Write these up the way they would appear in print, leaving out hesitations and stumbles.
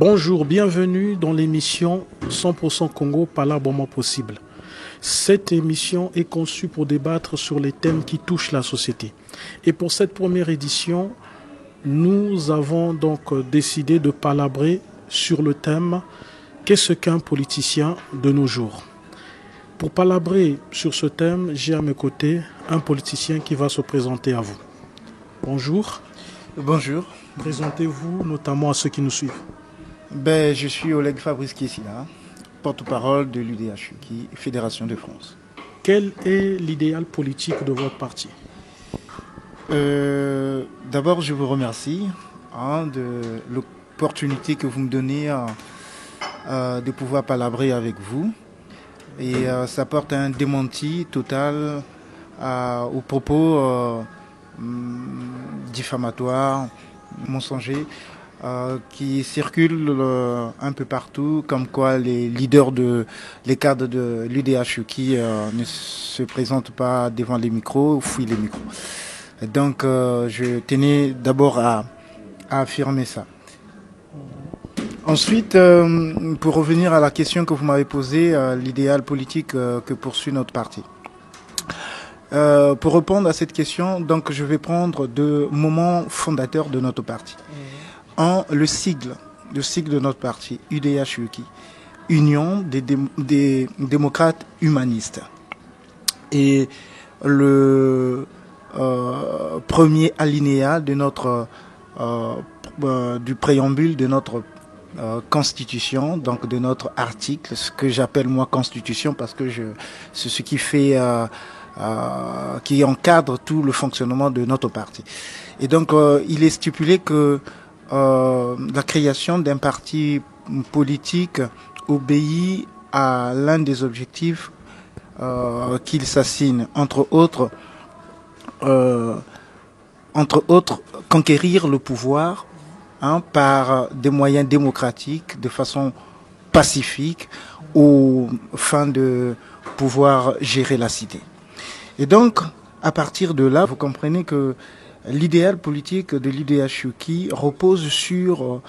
Bonjour, bienvenue dans l'émission 100% Congo par l'abonnement possible. Cette émission est conçue pour débattre sur les thèmes qui touchent la société. Et pour cette première édition, nous avons donc décidé de palabrer sur le thème « Qu'est-ce qu'un politicien de nos jours ?» Pour palabrer sur ce thème, j'ai à mes côtés un politicien qui va se présenter à vous. Bonjour. Bonjour. Présentez-vous notamment à ceux qui nous suivent. Je suis Oleg Fabrice Kessila, porte-parole de l'UDH-UKI, Fédération de France. Quel est l'idéal politique de votre parti? D'abord, je vous remercie de l'opportunité que vous me donnez de pouvoir palabrer avec vous. Et ça porte un démenti total aux propos diffamatoires, mensongers, qui circulent un peu partout, comme quoi les cadres de l'UDH-UKI ne se présentent pas devant les micros ou fuient les micros. Donc je tenais d'abord à affirmer ça. Ensuite, pour revenir à la question que vous m'avez posée, l'idéal politique que poursuit notre parti. Pour répondre à cette question, donc je vais prendre deux moments fondateurs de notre parti. Le sigle de notre parti, UDH-UKI, Union des démocrates humanistes. Et le premier alinéa de du préambule de notre constitution, donc de notre article, ce que j'appelle moi constitution parce que c'est ce qui fait qui encadre tout le fonctionnement de notre parti. Et donc il est stipulé que la création d'un parti politique obéit à l'un des objectifs qu'il s'assigne, entre autres conquérir le pouvoir par des moyens démocratiques, de façon pacifique, aux fins de pouvoir gérer la cité. Et donc, à partir de là, vous comprenez que l'idéal politique de l'UDH-UKI repose sur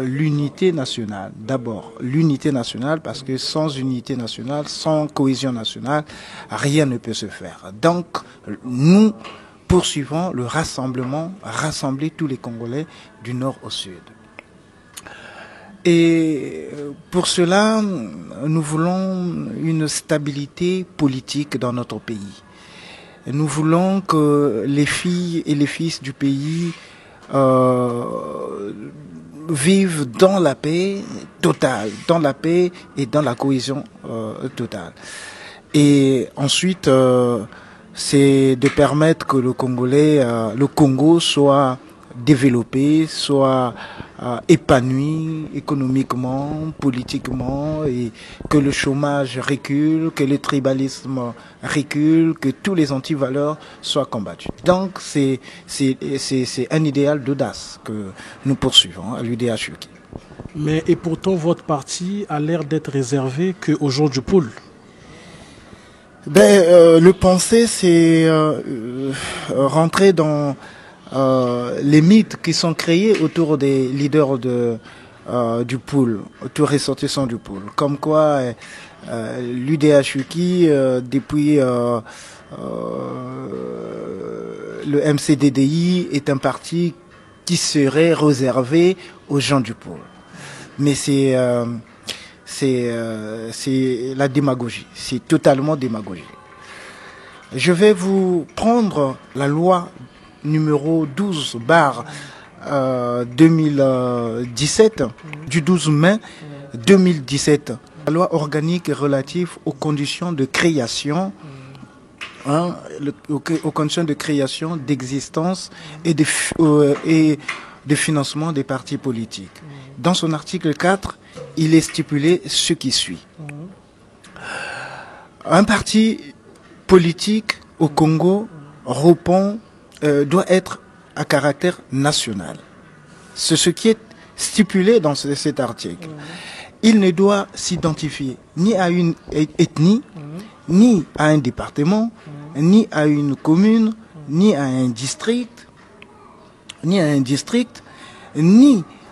l'unité nationale. D'abord, l'unité nationale, parce que sans unité nationale, sans cohésion nationale, rien ne peut se faire. Donc, nous poursuivons le rassemblement, rassembler tous les Congolais du nord au sud. Et pour cela, nous voulons une stabilité politique dans notre pays. Nous voulons que les filles et les fils du pays vivent dans la paix totale, dans la paix et dans la cohésion totale. Et ensuite, c'est de permettre que le Congo soit développé, soit épanoui économiquement, politiquement, et que le chômage recule, que le tribalisme recule, que tous les antivaleurs soient combattus. Donc c'est un idéal d'audace que nous poursuivons à l'UDH-UKI. Mais et pourtant votre parti a l'air d'être réservé qu'au jour du pool. Le penser, c'est rentrer dans les mythes qui sont créés autour des leaders du pool, autour ressortissants du pool. Comme quoi l'UDH-UKI, depuis le MCDDI, est un parti qui serait réservé aux gens du pool. Mais c'est la démagogie, c'est totalement démagogie. Je vais vous prendre la loi numéro 12/2017 du 12 mai 2017, la loi organique relative aux conditions de création, aux conditions de création, d'existence et de financement des partis politiques. Dans son article 4, il est stipulé ce qui suit. Un parti politique au Congo doit être à caractère national. C'est ce qui est stipulé dans cet article. Il ne doit s'identifier ni à une ethnie, ni à un département, ni à une commune, ni à un district, ni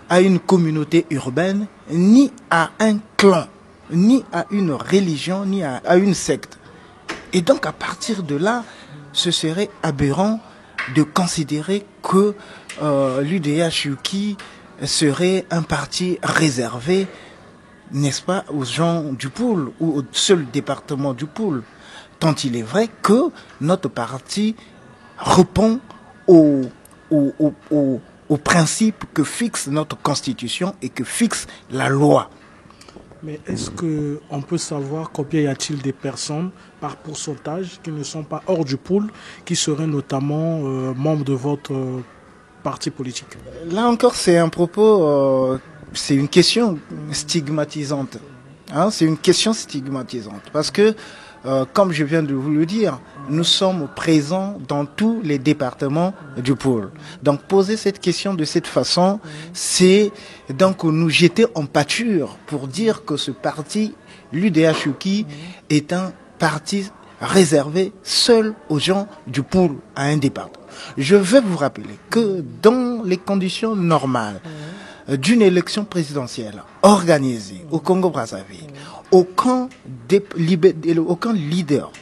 à une communauté urbaine, ni à un clan, ni à une religion, ni à une secte. Et donc à partir de là, ce serait aberrant de considérer que l'UDH-UKI serait un parti réservé, n'est-ce pas, aux gens du Poul ou au seul département du Poul. Tant il est vrai que notre parti répond aux principes que fixe notre constitution et que fixe la loi. Mais est-ce qu'on peut savoir combien y a-t-il des personnes par pourcentage qui ne sont pas hors du pool, qui seraient notamment membres de votre parti politique? Là encore, c'est un propos, c'est une question stigmatisante. Hein, c'est une question stigmatisante. Parce que, comme je viens de vous le dire, nous sommes présents dans tous les départements du pôle. Donc poser cette question de cette façon, c'est donc nous jeter en pâture pour dire que ce parti, l'UDH-UKI, est un parti réservé seul aux gens du pôle à un département. Je vais vous rappeler que dans les conditions normales d'une élection présidentielle organisée au Congo-Brazzaville, aucun leader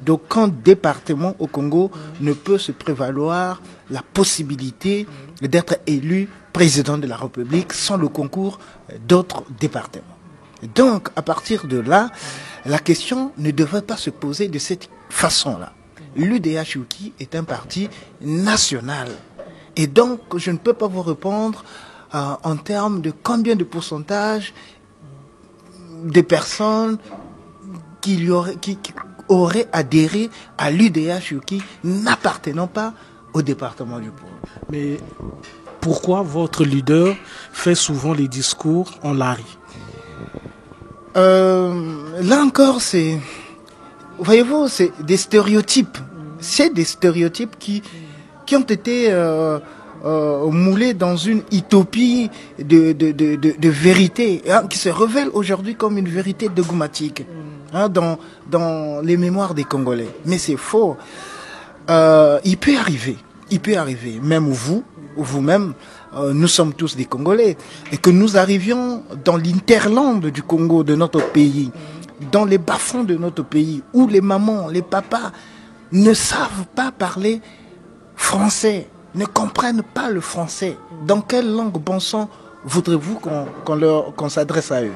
d'aucun département au Congo ne peut se prévaloir la possibilité d'être élu président de la République sans le concours d'autres départements. Donc, à partir de là, la question ne devrait pas se poser de cette façon-là. L'UDH-UKI est un parti national. Et donc, je ne peux pas vous répondre en termes de combien de pourcentage de personnes qui auraient adhéré à l'UDH-UKI n'appartenant pas au département du Pôle. Mais pourquoi votre leader fait souvent les discours en lari? Là encore, c'est... Voyez-vous, c'est des stéréotypes. C'est des stéréotypes qui ont été moulés dans une utopie de vérité, hein, qui se révèle aujourd'hui comme une vérité dogmatique, hein, dans les mémoires des Congolais. Mais c'est faux. Il peut arriver, même vous-même, nous sommes tous des Congolais, et que nous arrivions dans l'interland du Congo, de notre pays, dans les bas-fonds de notre pays, où les mamans, les papas ne savent pas parler français, ne comprennent pas le français. Dans quelle langue, bon sang, voudrez-vous qu'on s'adresse à eux?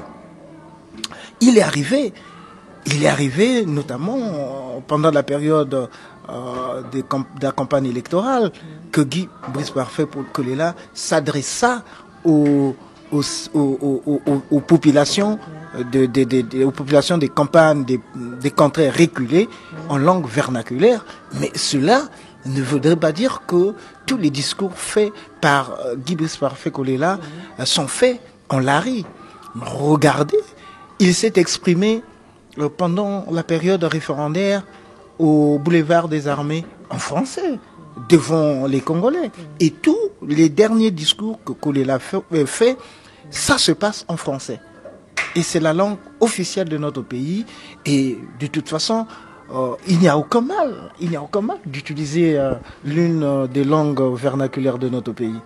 Il est arrivé notamment pendant la période de la campagne électorale, que Guy Brice-Parfait Kolela s'adressa aux populations aux populations des campagnes, des contrées reculées en langue vernaculaire. Mais cela ne voudrait pas dire que tous les discours faits par Guy Brice-Parfait Kolela sont faits en lari. Regardez, il s'est exprimé pendant la période référendaire au boulevard des Armées en français, devant les Congolais. Et tous les derniers discours que Kolela fait, ça se passe en français. Et c'est la langue officielle de notre pays. Et de toute façon, il n'y a aucun mal d'utiliser l'une des langues vernaculaires de notre pays.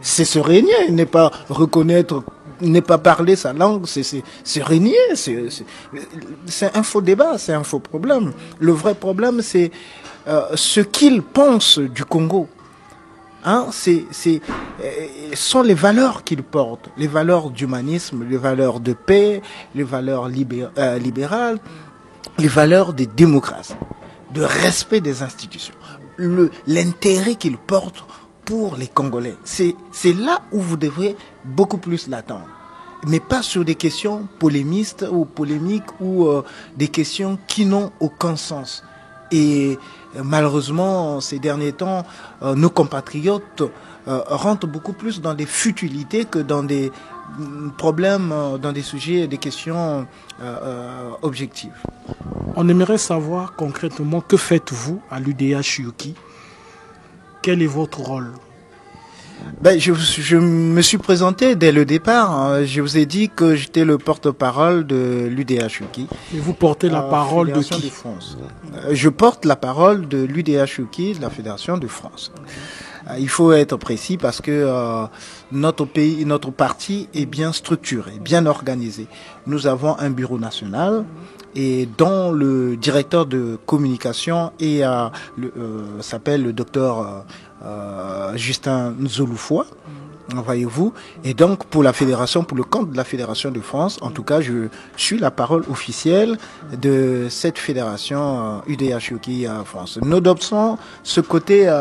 C'est se régner, n'est pas reconnaître, n'est pas parler sa langue, c'est régner. C'est un faux débat, c'est un faux problème. Le vrai problème, c'est ce qu'ils pensent du Congo. Hein, sont les valeurs qu'ils portent, les valeurs d'humanisme, les valeurs de paix, les valeurs libérales, les valeurs de démocratie, de respect des institutions, l'intérêt qu'ils portent pour les Congolais. C'est là où vous devrez beaucoup plus l'attendre, mais pas sur des questions polémistes ou polémiques ou des questions qui n'ont aucun sens. Et malheureusement, ces derniers temps, nos compatriotes rentrent beaucoup plus dans des futilités que dans des problèmes, dans des sujets, des questions objectives. On aimerait savoir concrètement que faites-vous à l'UDH-UKI? Quel est votre rôle? Ben, je me suis présenté dès le départ. Je vous ai dit que j'étais le porte-parole de l'UDH-UKI. Et vous portez la parole de qui? De France. Je porte la parole de l'UDH-UKI, de la Fédération de France. Il faut être précis parce que notre pays, notre parti est bien structuré, bien organisé. Nous avons un bureau national et dont le directeur de communication s'appelle le docteur Justin Nzolufoua. Voyez-vous, et donc pour la fédération, pour le compte de la Fédération de France, en tout cas, je suis la parole officielle de cette fédération UDH-Uki France. Nonobstant ce côté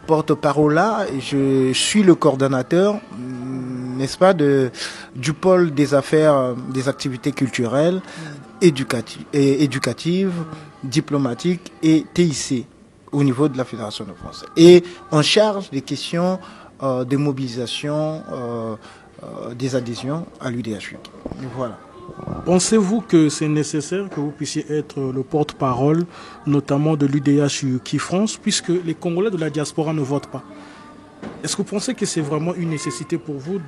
porte-parole-là, je suis le coordonnateur, n'est-ce pas, du pôle des affaires, des activités culturelles, éducatives, diplomatiques et TIC au niveau de la Fédération de France. Et on charge des questions des mobilisations, des adhésions à l'UDH. Voilà. Pensez-vous que c'est nécessaire que vous puissiez être le porte-parole, notamment de l'UDH France, puisque les Congolais de la diaspora ne votent pas? Est-ce que vous pensez que c'est vraiment une nécessité pour vous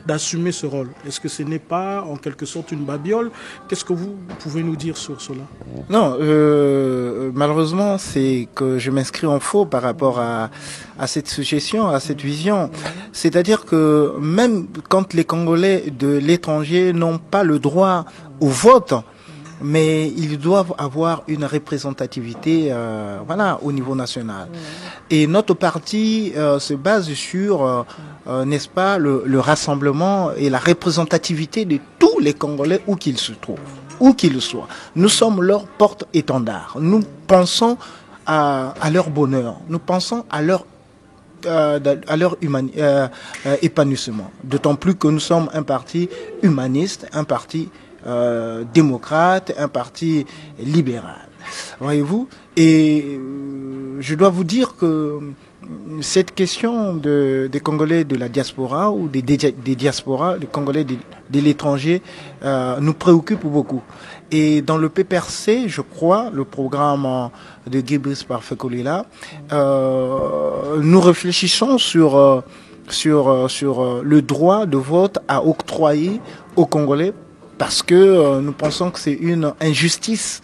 d'assumer ce rôle? Est-ce que ce n'est pas en quelque sorte une babiole? Qu'est-ce que vous pouvez nous dire sur cela? Non, malheureusement, c'est que je m'inscris en faux par rapport à cette suggestion, à cette vision. C'est-à-dire que même quand les Congolais de l'étranger n'ont pas le droit au vote, mais ils doivent avoir une représentativité voilà, au niveau national. Et notre parti se base sur, n'est-ce pas, le rassemblement et la représentativité de tous les Congolais où qu'ils se trouvent, où qu'ils soient. Nous sommes leur porte-étendard. Nous pensons à leur bonheur. Nous pensons à leur épanouissement. D'autant plus que nous sommes un parti humaniste, un parti démocrate, un parti libéral. Voyez-vous? Et je dois vous dire que cette question des Congolais de la diaspora ou des diasporas, des Congolais de l'étranger, nous préoccupe beaucoup. Et dans le PPRC, je crois, le programme de Guy-Brice Parfait-Kolela, nous réfléchissons sur le droit de vote à octroyer aux Congolais parce que nous pensons que c'est une injustice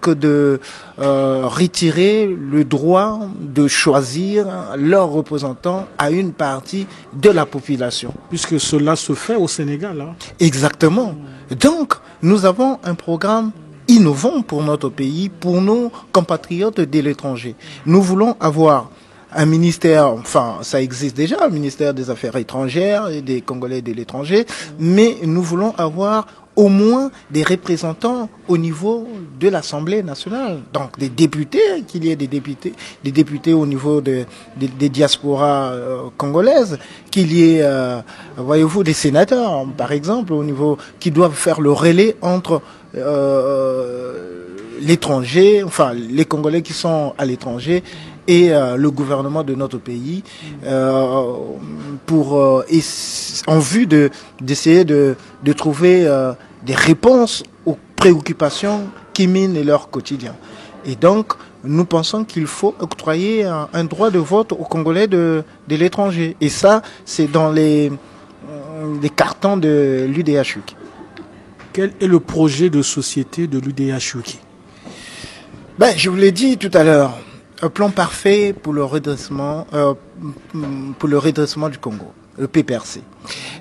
que de retirer le droit de choisir leurs représentants à une partie de la population. Puisque cela se fait au Sénégal. Hein. Exactement. Donc, nous avons un programme innovant pour notre pays, pour nos compatriotes de l'étranger. Nous voulons avoir un ministère, enfin ça existe déjà, un ministère des Affaires étrangères et des Congolais de l'étranger, mais nous voulons avoir au moins des représentants au niveau de l'Assemblée nationale. Donc des députés, qu'il y ait des députés au niveau des diasporas congolaises, qu'il y ait, voyez-vous, des sénateurs, par exemple, au niveau, qui doivent faire le relais entre l'étranger, enfin les Congolais qui sont à l'étranger et le gouvernement de notre pays en vue d'essayer de trouver des réponses aux préoccupations qui minent leur quotidien. Et donc, nous pensons qu'il faut octroyer un droit de vote aux Congolais de l'étranger. Et ça, c'est dans les cartons de l'UDH-UKI. Quel est le projet de société de l'UDH-UKI? Je vous l'ai dit tout à l'heure. Un plan parfait pour le redressement du Congo, le PPRC.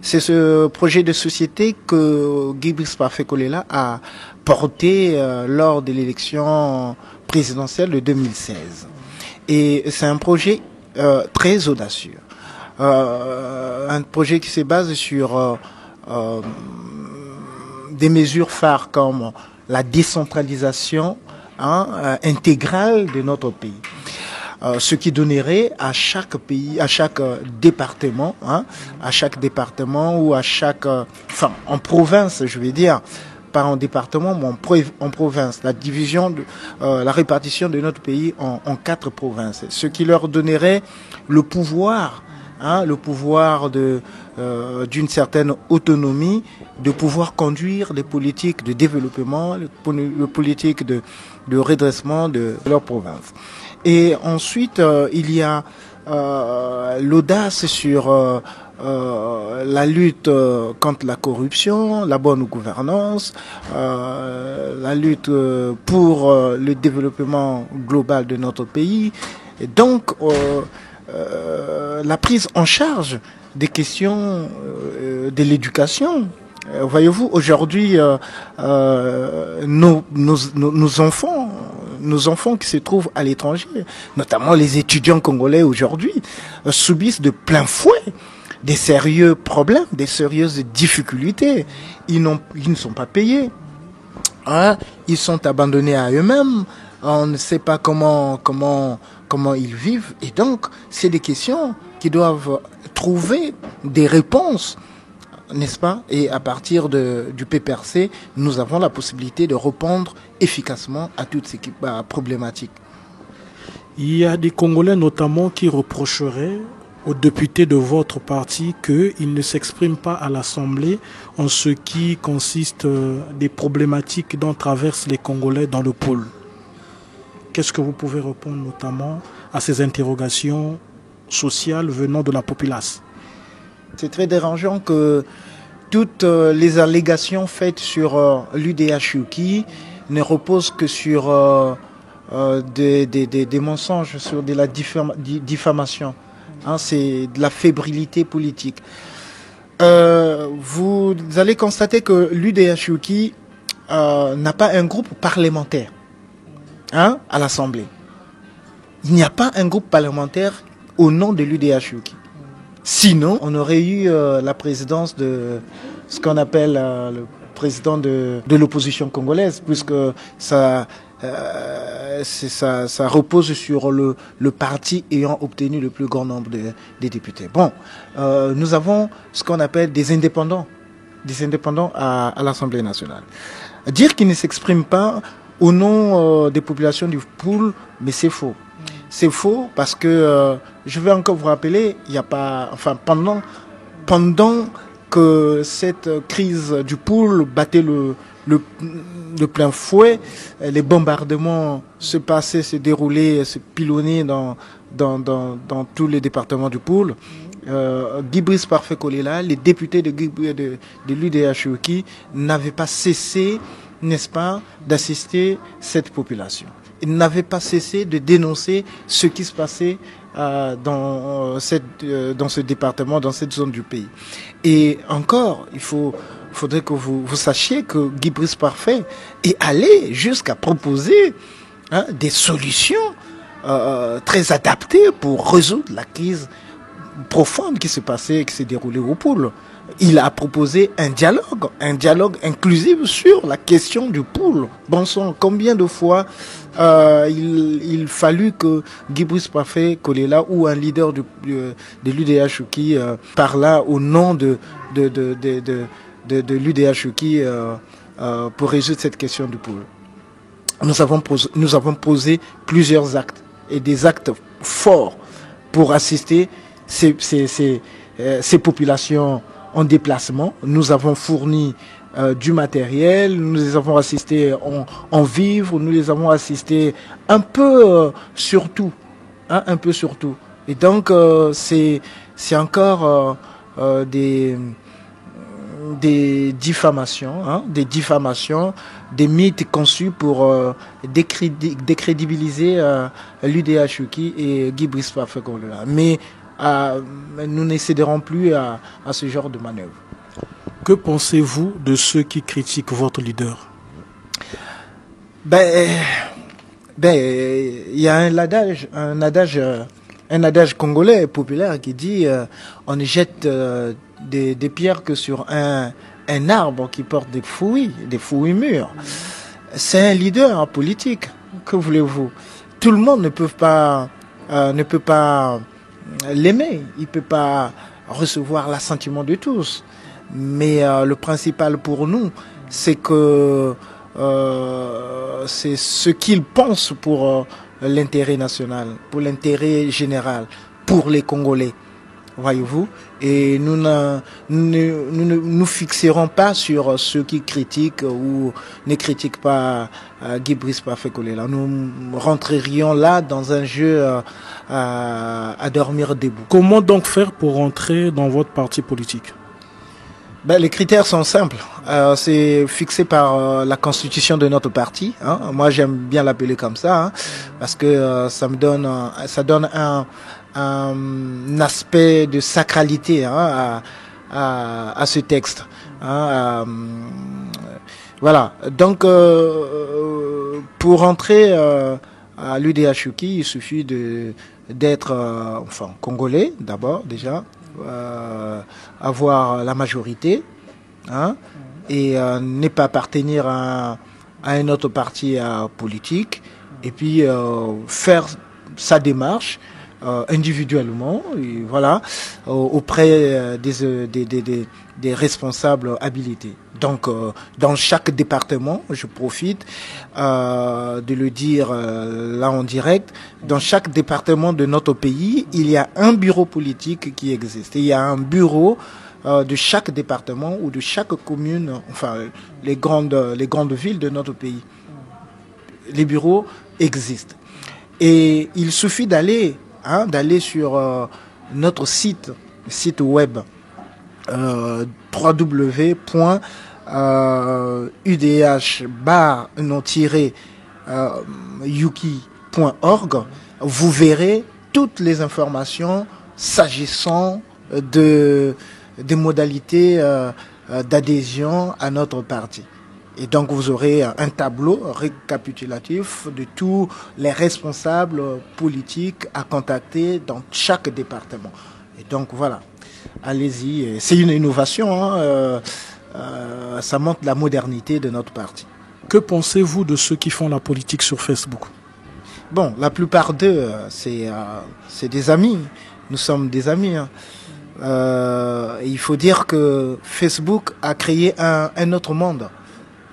C'est ce projet de société que Guy-Brice Parfait-Kolela a porté lors de l'élection présidentielle de 2016. Et c'est un projet très audacieux. Un projet qui se base sur des mesures phares comme la décentralisation intégrale de notre pays. Ce qui donnerait à chaque pays, à chaque département, ou à chaque, en province, je vais dire, pas en département, mais en province, la répartition de notre pays en 4 provinces, ce qui leur donnerait le pouvoir d'une certaine autonomie, de pouvoir conduire des politiques de développement, les politiques de redressement de leur province. Et ensuite, il y a l'audace sur la lutte contre la corruption, la bonne gouvernance, la lutte pour le développement global de notre pays. Et donc, la prise en charge des questions de l'éducation. Voyez-vous, aujourd'hui, nos enfants qui se trouvent à l'étranger, notamment les étudiants congolais aujourd'hui, subissent de plein fouet des sérieux problèmes, des sérieuses difficultés. Ils ne sont pas payés. Hein? Ils sont abandonnés à eux-mêmes. On ne sait pas comment ils vivent. Et donc, c'est des questions qui doivent trouver des réponses, n'est-ce pas? Et à partir du PPRC, nous avons la possibilité de répondre efficacement à toutes ces problématiques. Il y a des Congolais notamment qui reprocheraient aux députés de votre parti qu'ils ne s'expriment pas à l'Assemblée en ce qui consiste des problématiques dont traversent les Congolais dans le pôle. Qu'est-ce que vous pouvez répondre notamment à ces interrogations sociales venant de la populace? C'est très dérangeant que toutes les allégations faites sur l'UDH-UKI ne reposent que sur des mensonges, sur de la diffamation. Hein, c'est de la fébrilité politique. Vous allez constater que l'UDH-UKI n'a pas un groupe parlementaire, hein, à l'Assemblée. Il n'y a pas un groupe parlementaire au nom de l'UDH-UKI. Sinon, on aurait eu la présidence de ce qu'on appelle le président de l'opposition congolaise, puisque ça repose sur le parti ayant obtenu le plus grand nombre des députés. Bon, nous avons ce qu'on appelle des indépendants à l'Assemblée nationale. Dire qu'ils ne s'expriment pas au nom des populations du pôle, mais c'est faux. C'est faux parce que, je vais encore vous rappeler, il n'y a pas, enfin, pendant que cette crise du pôle battait le plein fouet, les bombardements se déroulaient, se pilonnaient dans tous les départements du pôle. Guy Brice Parfait Kolela, les députés de l'UDH-UKI n'avaient pas cessé, n'est-ce pas, d'assister cette population. Ils n'avaient pas cessé de dénoncer ce qui se passait dans ce département, dans cette zone du pays. Et encore, faudrait que vous sachiez que Guy Brice Parfait est allé jusqu'à proposer, hein, des solutions très adaptées pour résoudre la crise profonde qui s'est déroulée au pôle. Il a proposé un dialogue inclusif sur la question du pôle. Bon sang, combien de fois il fallut que Guy Brice Parfait Kolela ou un leader de l'UDH-UKI parla au nom de l'UDH-UKI pour résoudre cette question du pôle. Nous avons posé plusieurs actes et des actes forts pour assister ces populations en déplacement. Nous avons fourni du matériel, nous les avons assistés en vivres, nous les avons assistés un peu sur tout, hein, un peu sur tout. Et donc c'est encore des diffamations, hein, des mythes conçus pour décrédibiliser l'UDH-UKI et Guy Brice Parfait Kolela. Mais nous ne céderons plus à ce genre de manœuvre. Que pensez-vous de ceux qui critiquent votre leader? Il y a un adage congolais populaire qui dit on ne jette des pierres que sur un arbre qui porte des fruits mûrs. C'est un leader politique. Que voulez-vous? Tout le monde ne peut pas l'aimer. Il ne peut pas recevoir l'assentiment de tous. Mais le principal pour nous, c'est que c'est ce qu'il pense pour l'intérêt national, pour l'intérêt général, pour les Congolais. Voyez-vous, et nous ne nous fixerons pas sur ceux qui critiquent ou ne critiquent pas Guy Brice Parfait Kolela. Nous rentrerions là dans un jeu à dormir debout. Comment donc faire pour rentrer dans votre parti politique? Ben, les critères sont simples. C'est fixé par la constitution de notre parti. Hein. Moi, j'aime bien l'appeler comme ça, hein, parce que ça donne un aspect de sacralité, hein, à ce texte. Hein, voilà. Donc, pour entrer à l'UDHUKI, il suffit d'être congolais d'abord déjà. Avoir la majorité, hein, et ne pas appartenir à un autre parti politique, et puis faire sa démarche individuellement, et voilà, auprès des responsables habilités. Donc, dans chaque département, je profite de le dire là en direct, dans chaque département de notre pays, il y a un bureau politique qui existe. Il y a un bureau de chaque département ou de chaque commune, enfin les grandes villes de notre pays. Les bureaux existent. Et il suffit d'aller sur notre site web www.udh-yuki.org. Vous verrez toutes les informations s'agissant des modalités d'adhésion à notre parti. Et donc vous aurez un tableau récapitulatif de tous les responsables politiques à contacter dans chaque département. Et donc voilà, allez-y. C'est une innovation, hein, ça montre la modernité de notre parti. Que pensez-vous de ceux qui font la politique sur Facebook? Bon, la plupart d'eux, c'est des amis. Nous sommes des amis. Hein. Il faut dire que Facebook a créé un autre monde.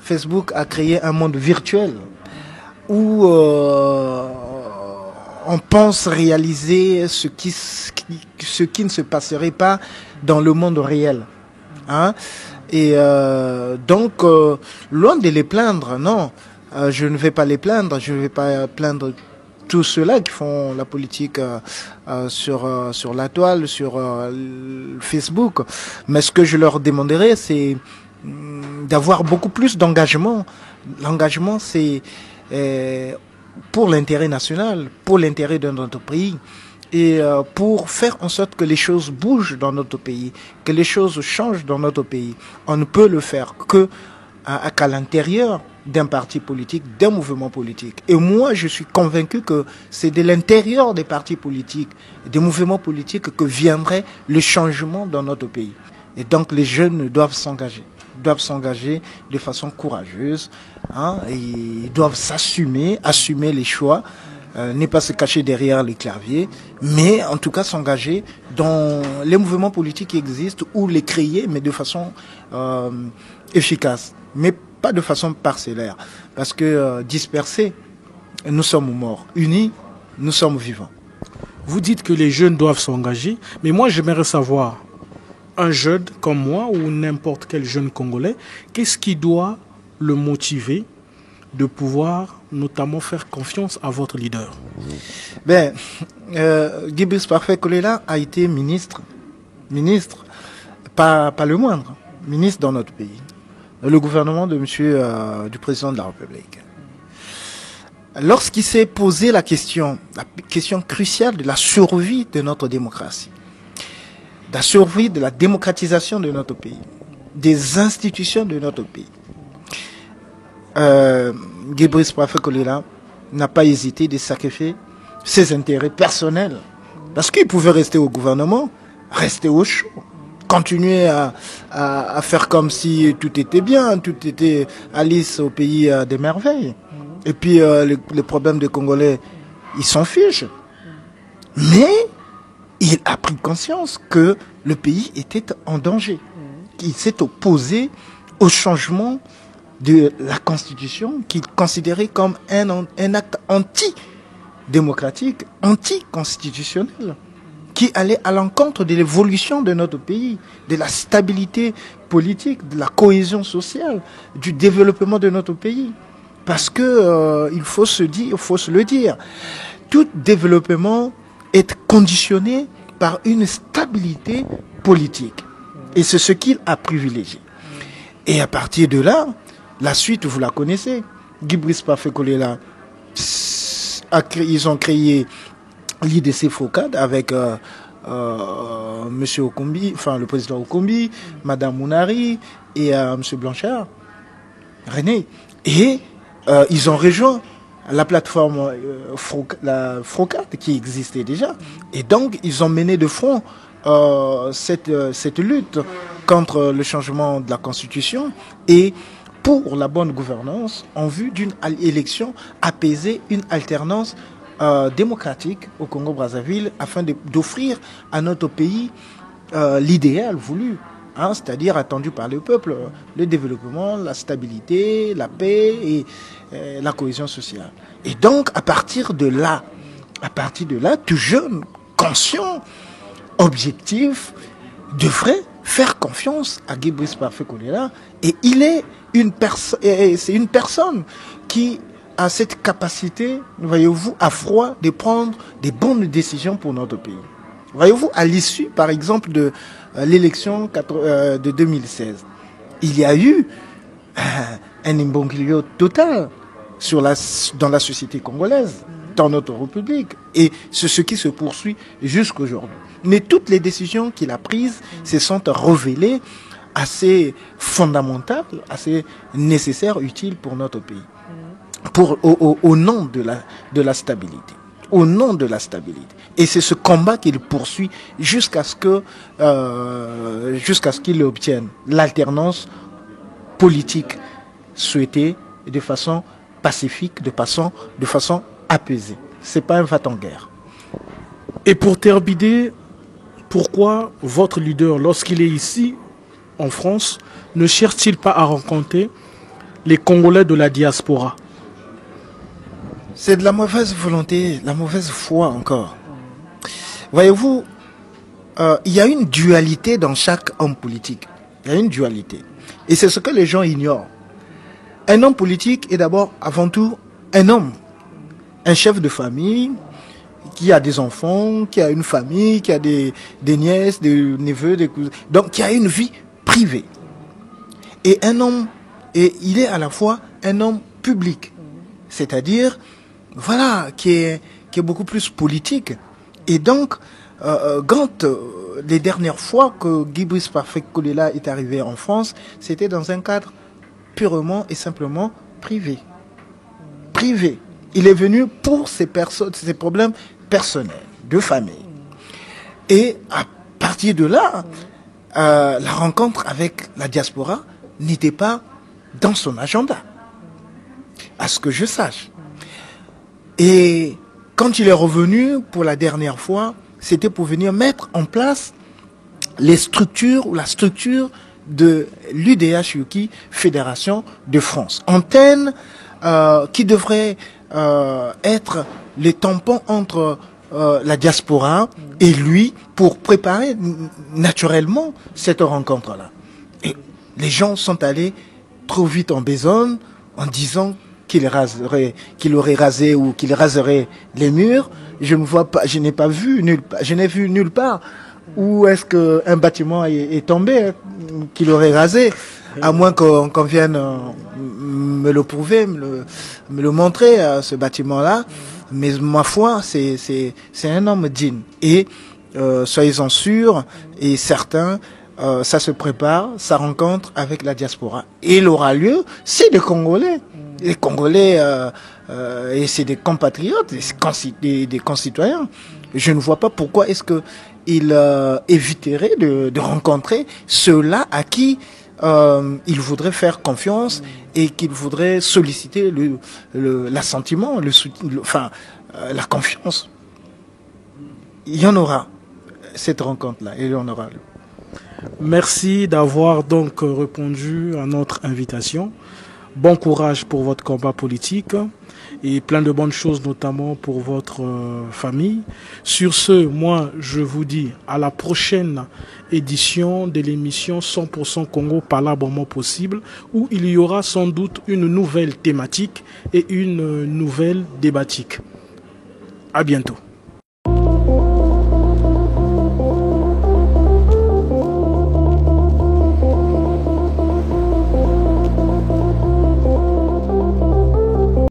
Facebook a créé un monde virtuel où on pense réaliser ce qui ne se passerait pas dans le monde réel. Hein? Et donc, loin de les plaindre, non, je ne vais pas les plaindre, je ne vais pas plaindre tous ceux-là qui font la politique sur la toile, sur Facebook. Mais ce que je leur demanderais, c'est d'avoir beaucoup plus d'engagement. L'engagement, c'est pour l'intérêt national, pour l'intérêt de notre pays, et pour faire en sorte que les choses bougent dans notre pays, que les choses changent dans notre pays. On ne peut le faire qu'à l'intérieur d'un parti politique, d'un mouvement politique. Et moi, je suis convaincu que c'est de l'intérieur des partis politiques, des mouvements politiques que viendrait le changement dans notre pays. Et donc les jeunes doivent s'engager de façon courageuse, hein, et ils doivent assumer les choix, ne pas se cacher derrière les claviers, mais en tout cas s'engager dans les mouvements politiques qui existent ou les créer, mais de façon efficace, mais pas de façon parcellaire, parce que dispersés, nous sommes morts, unis, nous sommes vivants. Vous dites que les jeunes doivent s'engager, mais moi j'aimerais savoir, un jeune comme moi ou n'importe quel jeune Congolais, qu'est-ce qui doit le motiver de pouvoir notamment faire confiance à votre leader? Ben, Guy Brice Parfait Kolela a été ministre, pas le moindre, ministre dans notre pays, le gouvernement de du président de la République. Lorsqu'il s'est posé la question cruciale de la survie de notre démocratie, de la survie de la démocratisation de notre pays, des institutions de notre pays, Guy Brice Parfait Kolela n'a pas hésité de sacrifier ses intérêts personnels, parce qu'il pouvait rester au gouvernement, rester au chaud, continuer à faire comme si tout était bien, tout était Alice au pays des merveilles. Et puis les problèmes des Congolais, ils s'en fichent. Mais il a pris conscience que le pays était en danger. Il s'est opposé au changement de la Constitution qu'il considérait comme un acte anti-démocratique, anti-constitutionnel, qui allait à l'encontre de l'évolution de notre pays, de la stabilité politique, de la cohésion sociale, du développement de notre pays. Parce que il faut se le dire, tout développement est conditionné par une stabilité politique. Et c'est ce qu'il a privilégié. Et à partir de là, la suite, vous la connaissez. Guy Brice Parfait Kolela, ils ont créé l'IDC FOCAD avec Monsieur Okombi, enfin le président Okombi, Madame Mounari et Monsieur Blanchard, René. Et ils ont rejoint la plateforme la FROCAD qui existait déjà. Et donc, ils ont mené de front cette lutte contre le changement de la Constitution et pour la bonne gouvernance en vue d'une élection apaisée, une alternance démocratique au Congo-Brazzaville afin d'offrir à notre pays l'idéal voulu, hein, c'est-à-dire attendu par le peuple, le développement, la stabilité, la paix et la cohésion sociale. Et donc, à partir de là, tout jeune, conscient, objectif, devrait faire confiance à Guy Brice Parfait Kolela. Et c'est une personne qui a cette capacité, voyez-vous, à froid, de prendre des bonnes décisions pour notre pays. Voyez-vous, à l'issue, par exemple, de l'élection de 2016, il y a eu un imbroglio total dans la société congolaise, dans notre République. Et c'est ce qui se poursuit jusqu'aujourd'hui. Mais toutes les décisions qu'il a prises se sont révélées assez fondamentales, assez nécessaires, utiles pour notre pays. Au nom de la stabilité. Au nom de la stabilité. Et c'est ce combat qu'il poursuit jusqu'à ce qu'il obtienne l'alternance politique souhaitée de façon pacifique, de façon apaisée. C'est pas un va-t-en-guerre. Et pour terminer, pourquoi votre leader, lorsqu'il est ici, en France, ne cherche-t-il pas à rencontrer les Congolais de la diaspora? C'est de la mauvaise volonté, la mauvaise foi encore. Voyez-vous, il y a une dualité dans chaque homme politique. Il y a une dualité. Et c'est ce que les gens ignorent. Un homme politique est d'abord, avant tout, un homme. Un chef de famille qui a des enfants, qui a une famille, qui a des nièces, des neveux, des cousins. Donc, qui a une vie privée. Et un homme, et il est à la fois un homme public. C'est-à-dire, voilà, qui est beaucoup plus politique. Et donc, quand les dernières fois que Guy Brice Parfait Kolela est arrivé en France, c'était dans un cadre purement et simplement privé. Privé. Il est venu pour ses problèmes personnels, de famille. Et à partir de là, la rencontre avec la diaspora n'était pas dans son agenda, à ce que je sache. Et quand il est revenu pour la dernière fois, c'était pour venir mettre en place les structures ou la structure de l'UDH-UKI, Fédération de France. Antenne qui devrait être le tampon entre la diaspora et lui pour préparer naturellement cette rencontre-là. Et les gens sont allés trop vite en besogne en disant qu'il aurait rasé ou qu'il raserait les murs. Je n'ai pas vu nulle part, je n'ai vu nulle part où est-ce qu'un bâtiment est tombé, qu'il aurait rasé, à moins qu'on vienne me le prouver, me le montrer, ce bâtiment-là. Mais ma foi, c'est un homme digne. Et soyez-en sûrs et certains, ça se prépare, ça rencontre avec la diaspora. Et il aura lieu, c'est des Congolais. Les Congolais, et c'est des compatriotes, des concitoyens. Je ne vois pas pourquoi est-ce qu'il éviterait de rencontrer ceux-là à qui il voudrait faire confiance et qu'il voudrait solliciter l'assentiment, la confiance. Il y en aura cette rencontre-là, et il y en aura. Merci d'avoir donc répondu à notre invitation. Bon courage pour votre combat politique et plein de bonnes choses, notamment pour votre famille. Sur ce, moi, je vous dis à la prochaine édition de l'émission 100% Congo par l'abonnement possible, où il y aura sans doute une nouvelle thématique et une nouvelle débatique. À bientôt.